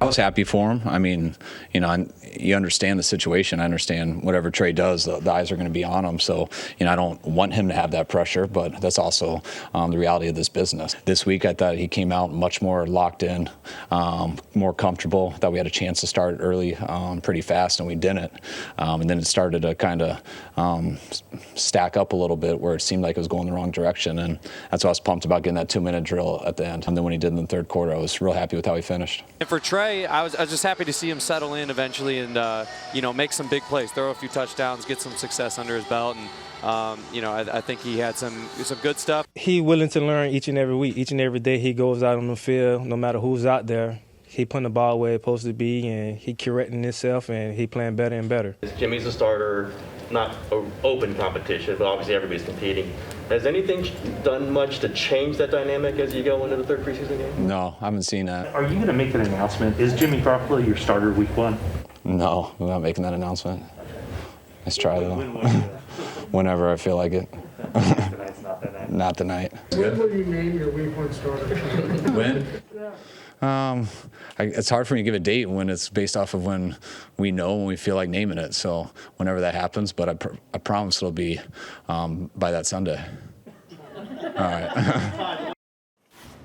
I was happy for him. I mean, you know, you understand the situation. I understand whatever Trey does, the eyes are going to be on him. So, you know, I don't want him to have that pressure, but that's also the reality of this business. This week, I thought he came out much more locked in, more comfortable. Thought we had a chance to start early, pretty fast, and we didn't. And then it started to kind of stack up a little bit where it seemed like it was going the wrong direction. And that's why I was pumped about getting that 2-minute drill at the end. And then when he did in the third quarter, I was real happy with how he finished. And for Trey, I was just happy to see him settle in eventually and, you know, make some big plays, throw a few touchdowns, get some success under his belt. And, you know, I think he had some good stuff. He willing to learn each and every week. Each and every day he goes out on the field, no matter who's out there. He putting the ball where it's supposed to be, and he correcting himself, and he playing better and better. Jimmy's a starter, not an open competition, but obviously everybody's competing. Has anything done much to change that dynamic as you go into the third preseason game? No, I haven't seen that. Are you going to make an announcement? Is Jimmy Garoppolo your starter week 1? No, I'm not making that announcement. Let's try though. Whenever I feel like it. Tonight's not that night. Not tonight. When will you name your week 1 starter? When? It's hard for me to give a date when it's based off of when we know, when we feel like naming it. So whenever that happens, but I promise it'll be by that Sunday. All right.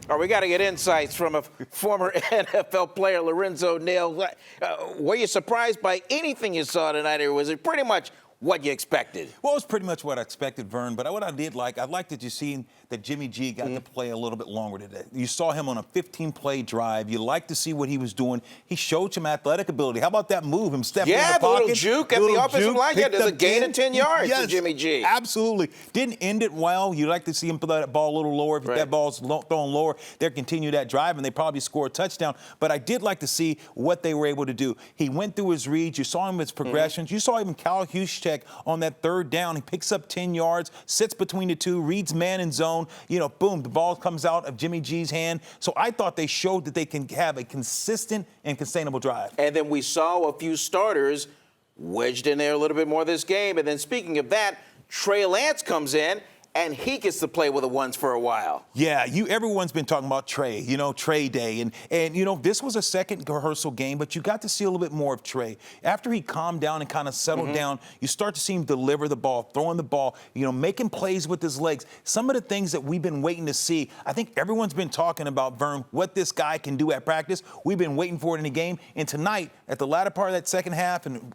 All right, we got to get insights from a former NFL player, Lorenzo, Neal. Were you surprised by anything you saw tonight, or was it pretty much what you expected? Well, it was pretty much what I expected, Vern. But what I did like, I liked that you seen that Jimmy G got to play a little bit longer today. You saw him on a 15-play drive. You like to see what he was doing. He showed some athletic ability. How about that move? Him stepping in the pocket. Yeah, the little juke at the offensive line. Yeah, there's a gain of 10 yards for Jimmy G. Absolutely. Didn't end it well. You like to see him put that ball a little lower. If that ball's thrown lower, they'll continue that drive, and they probably score a touchdown. But I did like to see what they were able to do. He went through his reads. You saw him with his progressions. You saw even Kyle Juszczyk on that third down. He picks up 10 yards, sits between the two, reads man in zone. You know, boom, the ball comes out of Jimmy G's hand. So I thought they showed that they can have a consistent and sustainable drive. And then we saw a few starters wedged in there a little bit more this game. And then speaking of that, Trey Lance comes in, and he gets to play with the ones for a while. Yeah, everyone's been talking about Trey, you know, Trey Day. And you know, this was a second rehearsal game, but you got to see a little bit more of Trey. After he calmed down and kind of settled down, you start to see him deliver the ball, throwing the ball, you know, making plays with his legs. Some of the things that we've been waiting to see, I think everyone's been talking about, Vern, what this guy can do at practice. We've been waiting for it in the game. And tonight, at the latter part of that second half and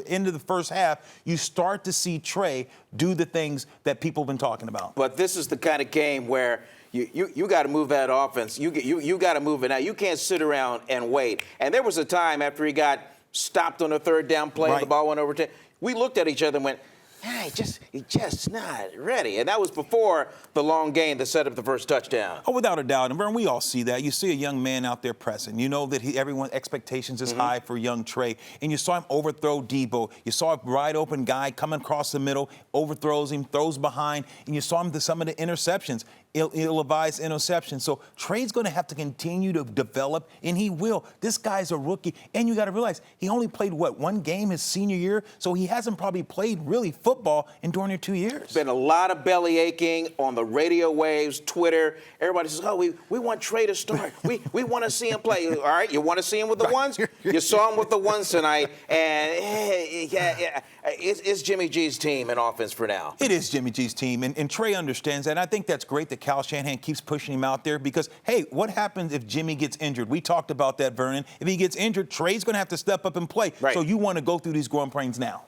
end of the first half, you start to see Trey do the things that people have been talking about. But this is the kind of game where you got to move that offense. You got to move it now. You can't sit around and wait. And there was a time after he got stopped on a third down play, the ball went over 10. We looked at each other and went, he's just not ready. And that was before the long gain that set up the first touchdown. Oh, without a doubt. And, Vern, we all see that. You see a young man out there pressing. You know that everyone's expectations is high for young Trey. And you saw him overthrow Debo. You saw a wide-open guy coming across the middle, overthrows him, throws behind. And you saw him to some of the interceptions. Ill-advised interception. So Trey's going to have to continue to develop, and he will. This guy's a rookie, and you got to realize he only played, one game his senior year? So he hasn't probably played really football in during their 2 years. Been a lot of belly aching on the radio waves, Twitter. Everybody says, we want Trey to start. We want to see him play. All right, you want to see him with the ones? You saw him with the ones tonight, and it's Jimmy G's team in offense for now. It is Jimmy G's team, and Trey understands that. And I think that's great that Kyle Shanahan keeps pushing him out there because, hey, what happens if Jimmy gets injured? We talked about that, Vernon. If he gets injured, Trey's going to have to step up and play. So you want to go through these growing pains now.